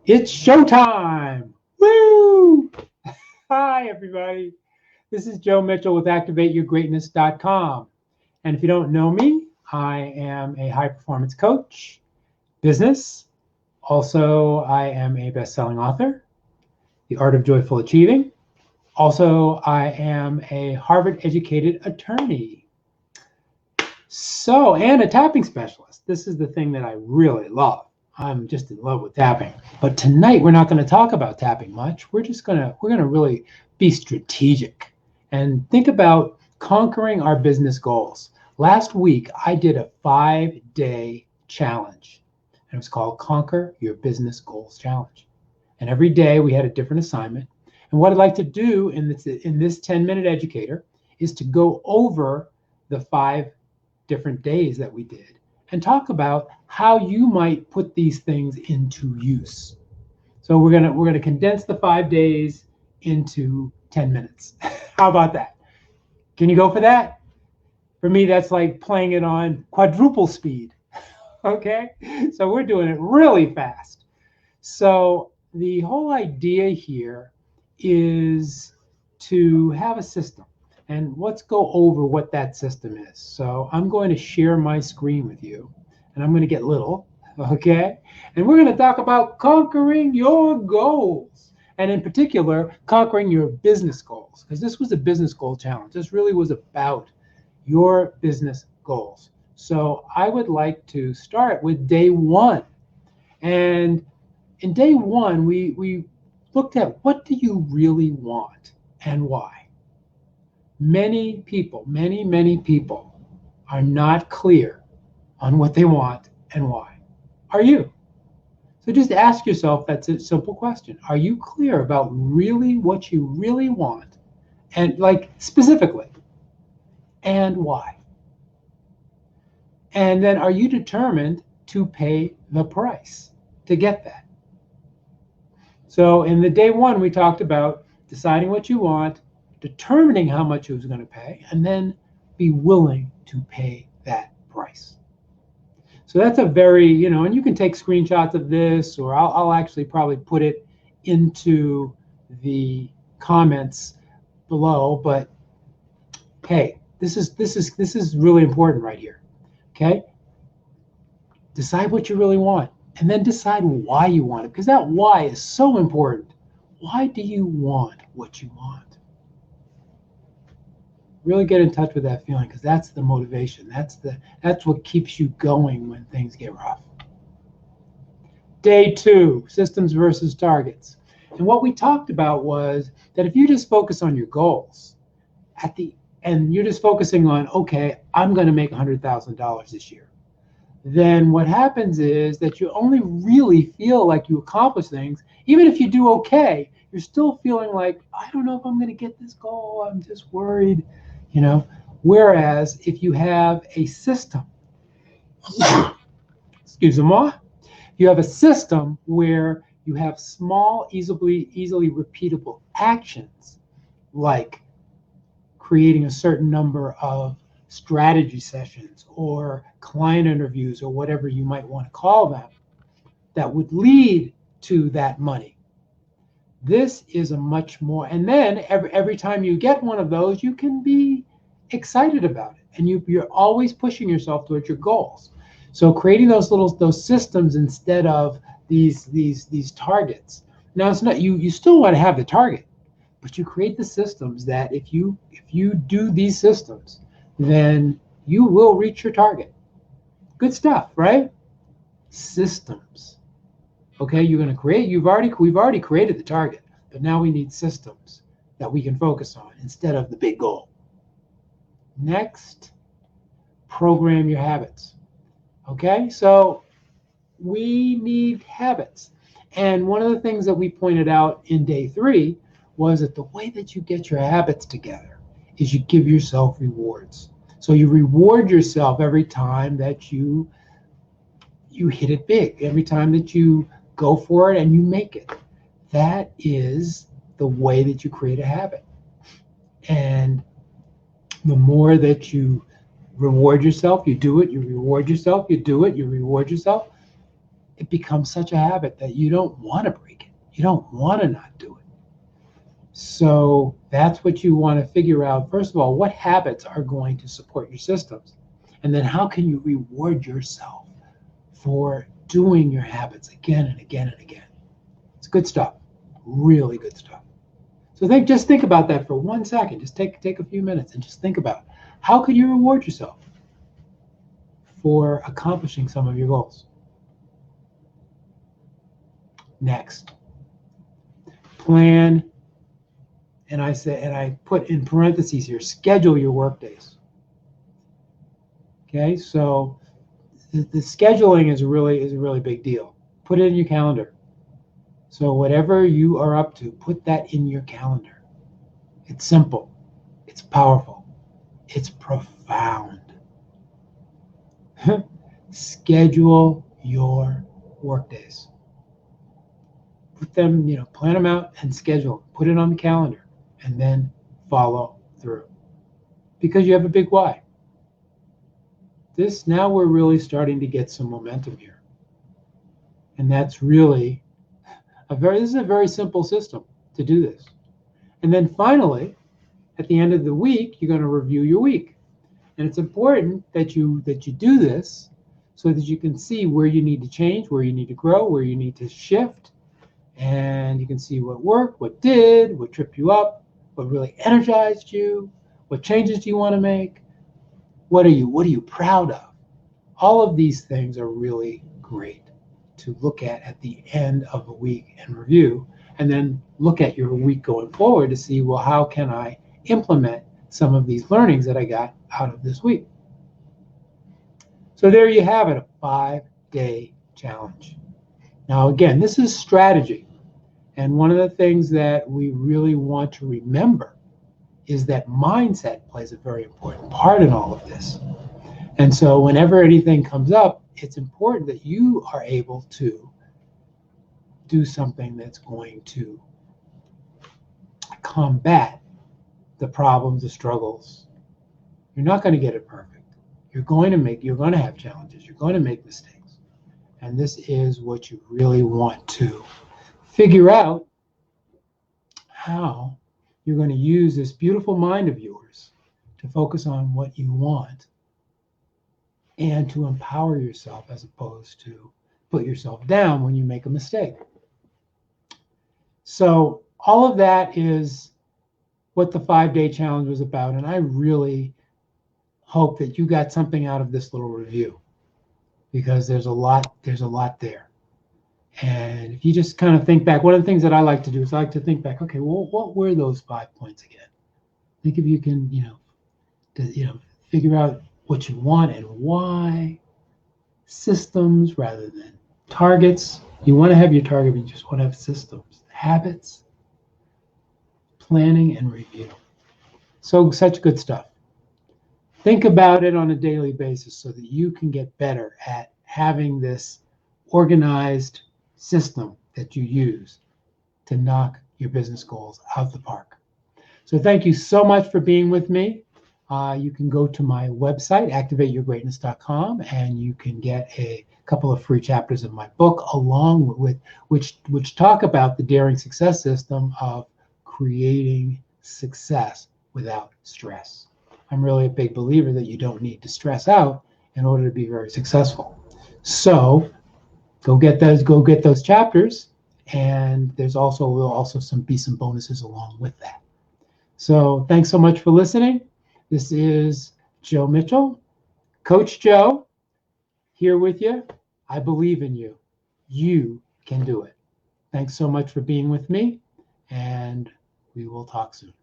It's showtime! Woo! Hi, everybody. This is Joe Mitchell with ActivateYourGreatness.com. And if you don't know me, I am a high performance coach, business. Also, I am a best-selling author, The Art of Joyful Achieving. Also, I am a Harvard-educated attorney. And a tapping specialist. This is the thing that I really love. I'm just in love with tapping. But tonight we're not going to talk about tapping much. We're going to really be strategic and think about conquering our business goals. Last week I did a 5-day challenge. And it was called Conquer Your Business Goals Challenge. And every day we had a different assignment. And what I'd like to do in this 10-minute educator is to go over the 5 different days that we did and talk about how you might put these things into use. So we're gonna condense the 5 days into 10 minutes. How about that? Can you go for that? For me, that's like playing it on quadruple speed. Okay, so we're doing it really fast. So the whole idea here is to have a system. And let's go over what that system is. So I'm going to share my screen with you, and I'm going to get little, okay? And we're going to talk about conquering your goals, and in particular, conquering your business goals, because this was a business goal challenge. This really was about your business goals. So I would like to start with day 1. And in day 1, we looked at what do you really want and why. Many people are not clear on what they want and why. Are you? So just ask yourself that simple question. Are you clear about really what you really want, and like specifically, and why? And then are you determined to pay the price to get that? So in the day 1, we talked about deciding what you want, determining how much it was going to pay, and then be willing to pay that price. So that's a very, and you can take screenshots of this, or I'll actually probably put it into the comments below. But hey, this is really important right here. Okay, decide what you really want, and then decide why you want it, because that why is so important. Why do you want what you want? Really get in touch with that feeling, because that's the motivation. That's what keeps you going when things get rough. Day 2, systems versus targets. And what we talked about was that if you just focus on your goals and you're just focusing on, okay, I'm going to make $100,000 this year, then what happens is that you only really feel like you accomplish things. Even if you do okay, you're still feeling like, I don't know if I'm going to get this goal. I'm just worried. Whereas if you have a system, excuse me, you have a system where you have small, easily repeatable actions, like creating a certain number of strategy sessions or client interviews or whatever you might want to call them, that would lead to that money. This is a much more, and then every time you get one of those, you can be excited about it, and you're always pushing yourself towards your goals. So creating those systems instead of these targets. Now it's not, you still want to have the target, but you create the systems that if you do these systems, then you will reach your target. Good stuff, right? Systems. Okay, you're going to create. We've already created the target, but now we need systems that we can focus on instead of the big goal. Next, program your habits. Okay, so we need habits. And one of the things that we pointed out in day 3 was that the way that you get your habits together is you give yourself rewards. So you reward yourself every time that you hit it big, every time that you go for it and you make it. That is the way that you create a habit. And the more that you reward yourself, you do it, you reward yourself, you do it, you reward yourself, it becomes such a habit that you don't want to break it. You don't want to not do it. So that's what you want to figure out. First of all, what habits are going to support your systems? And then how can you reward yourself for doing your habits again and again and again? It's good stuff, really good stuff. So just think about that for 1 second. Just take a few minutes and just think about how could you reward yourself for accomplishing some of your goals. Next, plan, and I put in parentheses here, schedule your work days. Okay, so the scheduling is a really big deal. Put it in your calendar. So whatever you are up to, put that in your calendar. It's simple, it's powerful, it's profound. Schedule your work days. Put them, plan them out and schedule. Put it on the calendar and then follow through. Because you have a big why. Now we're really starting to get some momentum here. And that's really this is a very simple system to do this. And then finally, at the end of the week, you're going to review your week. And it's important that you do this so that you can see where you need to change, where you need to grow, where you need to shift. And you can see what worked, what did, what tripped you up, what really energized you, what changes do you want to make, what are you proud of. All of these things are really great to look at the end of the week and review, and then look at your week going forward to see, well, how can I implement some of these learnings that I got out of this week. So there you have it, a 5-day challenge. Now, again, this is strategy. And one of the things that we really want to remember is that mindset plays a very important part in all of this. And so whenever anything comes up, it's important that you are able to do something that's going to combat the problems, the struggles. You're not going to get it perfect. You're going to have challenges. You're going to make mistakes. And this is what you really want to figure out, how you're going to use this beautiful mind of yours to focus on what you want and to empower yourself as opposed to put yourself down when you make a mistake. So all of that is what the 5-day challenge was about. And I really hope that you got something out of this little review, because there's a lot there. And if you just kind of think back, one of the things that I like to do is I like to think back, okay, well, what were those 5 points again? Think if you can, figure out what you want and why. Systems rather than targets. You want to have your target, but you just want to have systems, habits, planning, and review. So such good stuff. Think about it on a daily basis so that you can get better at having this organized system that you use to knock your business goals out the park. So thank you so much for being with me. You can go to my website, activateyourgreatness.com, and you can get a couple of free chapters of my book, along with which talk about the daring success system of creating success without stress. I'm really a big believer that you don't need to stress out in order to be very successful. So go get those chapters, and will also be some bonuses along with that. So thanks so much for listening. This is Joe Mitchell, Coach Joe, here with you. I believe in you. You can do it. Thanks so much for being with me, and we will talk soon.